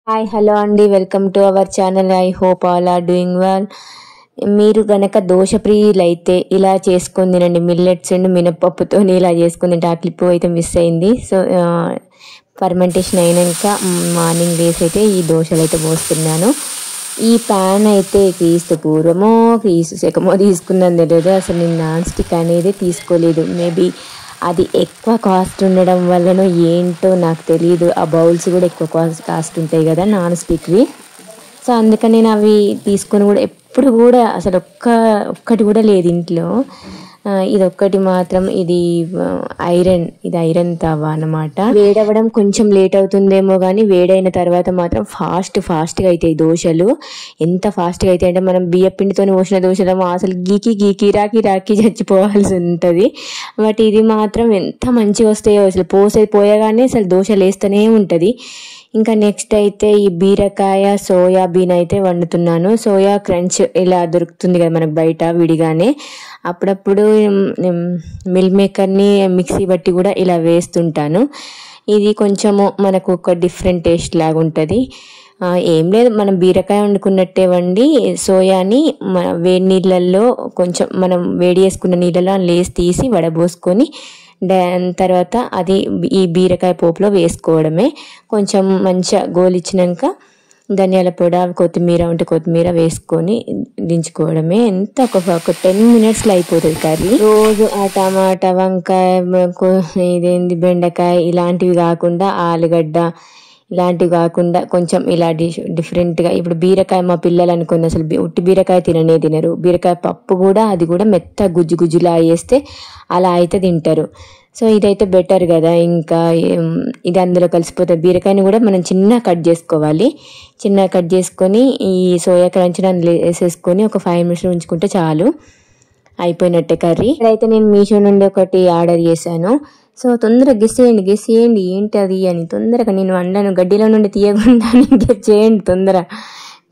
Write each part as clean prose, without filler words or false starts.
Hi hello అండి, welcome to our channel. I hope all are doing well. మీరు గనక దోశ ప్రియులు అయితే ఇలా చేసుకొని తినండి. మిల్లెట్స్ అండ్ మినపప్పుతో ఇలా చేసుకొని తింటే. ఆ క్లిప్ అయితే మిస్ అయింది. సో ఫర్మెంటేషన్ అయినాక మార్నింగ్ డేస్ అయితే ఈ దోశలు అయితే పోస్తున్నాను. ఈ ప్యాన్ అయితే క్రీస్తు పూర్వమో క్రీస్తు శకమో తీసుకున్నాను తెలియదు. అసలు నేను నాన్ స్టిక్ అనేది తీసుకోలేదు. మేబీ అది ఎక్కువ కాస్ట్ ఉండడం వల్లనో ఏంటో నాకు తెలియదు. ఆ బౌల్స్ కూడా ఎక్కువ కాస్ట్ ఉంటాయి కదా నాన్ స్టిక్వి. సో అందుకని నేను అవి తీసుకొని కూడా ఎప్పుడు కూడా అసలు ఒక్కటి కూడా లేదు ఇంట్లో. ఇది ఒక్కటి మాత్రం, ఇది ఐరన్ తవ అన్నమాట. వేడవడం కొంచెం లేట్ అవుతుందేమో కానీ వేడైన తర్వాత మాత్రం ఫాస్ట్గా అవుతాయి దోశలు. ఎంత ఫాస్ట్గా అవుతాయి అంటే మనం బియ్య పిండితో పోసిన దోశలేమో అసలు గీకి రాకి చచ్చిపోవాల్సి ఉంటుంది. బట్ ఇది మాత్రం ఎంత మంచిగా వస్తాయో, అసలు పోయగానే అసలు దోశ లేస్తూనే ఉంటుంది. ఇంకా నెక్స్ట్ అయితే ఈ బీరకాయ సోయాబీన్ అయితే వండుతున్నాను. సోయా క్రంచ్ ఇలా దొరుకుతుంది కదా మనకు బయట విడిగానే. అప్పుడప్పుడు మిల్ మేకర్ని మిక్సీ బట్టి కూడా ఇలా వేస్తుంటాను. ఇది కొంచెము మనకు ఒక డిఫరెంట్ టేస్ట్ లాగా ఉంటుంది. ఏం లేదు, మనం బీరకాయ వండుకున్నట్టే వండి సోయాని వేడి నీళ్ళల్లో కొంచెం మనం వేడి చేసుకున్న నీళ్ళలో లేసి తీసి వడబోసుకొని దాని తర్వాత అది ఈ బీరకాయ పోపులో వేసుకోవడమే. కొంచెం మంచిగా గోలిచ్చినాక ధనియాల పొడి, కొత్తిమీర ఉంటే కొత్తిమీర వేసుకొని దించుకోవడమే. ఎంత ఒక 10 minutesలో అయిపోతుంది కర్రీ. రోజు ఆ టమాటా, వంకాయ, ఇదేంది బెండకాయ ఇలాంటివి కాకుండా, ఆలుగడ్డ ఇలాంటివి కాకుండా కొంచెం ఇలా డిఫరెంట్గా. ఇప్పుడు బీరకాయ మా పిల్లలు అనుకుని అసలు ఉట్టి బీరకాయ తినరు. బీరకాయ పప్పు కూడా అది కూడా మెత్త గుజ్జులా వేస్తే అలా అయితే తింటారు. సో ఇదైతే బెటర్ కదా. ఇంకా ఇది అందులో కలిసిపోతుంది. బీరకాయని కూడా మనం చిన్న కట్ చేసుకోవాలి. చిన్న కట్ చేసుకొని ఈ సోయా క్రంచ్ వేసేసుకొని ఒక 5 minutes ఉంచుకుంటే చాలు, అయిపోయినట్టే కర్రీ. ఇక్కడైతే నేను మీషో నుండి ఒకటి ఆర్డర్ చేశాను. సో తొందరగా గెస్ చేయండి ఏంటి అది అని. తొందరగా నేను వండాను, గడ్డిలో నుండి తీయకుండా గెస్ చేయండి తొందర.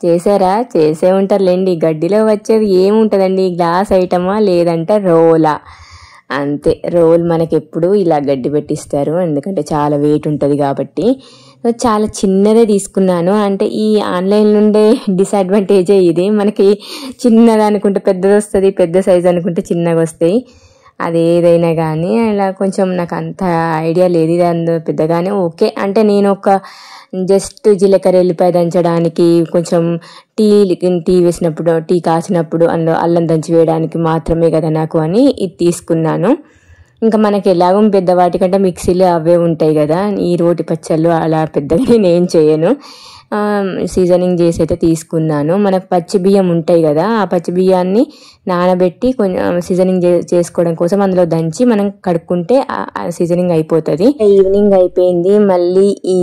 చేసే ఉంటారులేండి. గడ్డిలో వచ్చేది ఏముంటుందండి, గ్లాస్ ఐటమా లేదంటే రోలా. అంతే, రోల్ మనకి ఎప్పుడు ఇలా గడ్డి పెట్టిస్తారు, ఎందుకంటే చాలా వెయిట్ ఉంటుంది కాబట్టి. చాలా చిన్నదే తీసుకున్నాను. అంటే ఈ ఆన్లైన్ నుండే డిసడ్వాంటేజే ఇది. మనకి చిన్నది అనుకుంటే పెద్దది వస్తుంది, పెద్ద సైజు అనుకుంటే చిన్నగా వస్తాయి. అది ఏదైనా కానీ అలా కొంచెం నాకు అంత ఐడియా లేదు. ఇది అందులో పెద్దగానే ఓకే. అంటే నేను ఒక జస్ట్ జీలకర్ర ఎల్లిపాయ దంచడానికి, కొంచెం టీ వేసినప్పుడు, టీ కాచినప్పుడు అందులో అల్లం దంచి వేయడానికి మాత్రమే కదా నాకు అని ఇది తీసుకున్నాను. ఇంకా మనకి ఎలాగో పెద్ద వాటికంటే మిక్సీలు అవే ఉంటాయి కదా. ఈ రోటి పచ్చళ్ళు అలా పెద్దగా నేనేం చేయను. సీజనింగ్ చేసి అయితే తీసుకున్నాను. మనకు పచ్చి బియ్యం ఉంటాయి కదా, ఆ పచ్చి బియ్యాన్ని నానబెట్టి కొంచెం సీజనింగ్ చేసుకోవడం కోసం అందులో దంచి మనం కడుక్కుంటే సీజనింగ్ అయిపోతుంది. ఈవినింగ్ అయిపోయింది. మళ్ళీ ఈ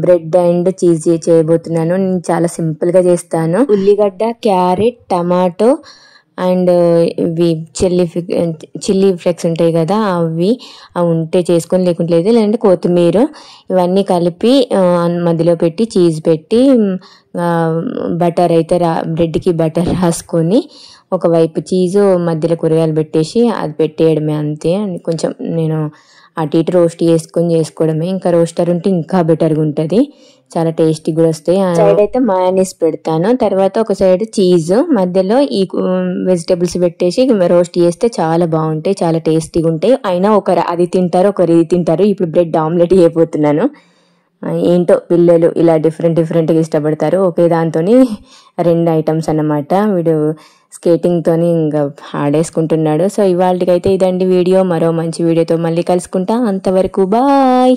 బ్రెడ్ అండ్ చీజ్ చేయబోతున్నాను. నేను చాలా సింపుల్గా చేస్తాను. ఉల్లిగడ్డ, క్యారెట్, టమాటో అండ్ ఇవి చిల్లీ ఫ్లేక్స్ ఉంటాయి కదా, అవి ఉంటే చేసుకొని, లేదంటే కొత్తిమీర, ఇవన్నీ కలిపి మధ్యలో పెట్టి చీజ్ పెట్టి బటర్ అయితే బ్రెడ్కి బటర్ రాసుకొని ఒకవైపు చీజు మధ్యలో కూరగాయలు పెట్టేసి అది పెట్టేయడమే, అంతే. కొంచెం నేను అటు ఇటు రోస్ట్ చేసుకోవడమే. ఇంకా రోస్టర్ ఉంటే ఇంకా బెటర్గా ఉంటుంది, చాలా టేస్టీ కూడా వస్తాయి. సైడ్ అయితే మయోనీస్ పెడతాను, తర్వాత ఒక సైడ్ చీజ్, మధ్యలో ఈ వెజిటేబుల్స్ పెట్టేసి రోస్ట్ చేస్తే చాలా బాగుంటాయి, చాలా టేస్టీగా ఉంటాయి. అయినా ఒకరు అది తింటారు, ఒకరు ఇది తింటారు. ఇప్పుడు బ్రెడ్ ఆమ్లెట్ చేయబోతున్నాను. ఏంటో పిల్లలు ఇలా డిఫరెంట్గా ఇష్టపడతారు. ఒకే దాంతో 2 ఐటమ్స్ అన్నమాట. వీడు స్కేటింగ్తోని ఇంకా ఆడేసుకుంటున్నాడు. సో ఇవాళకైతే ఇదండి వీడియో. మరో మంచి వీడియోతో మళ్ళీ కలుసుకుంటా. అంతవరకు బాయ్.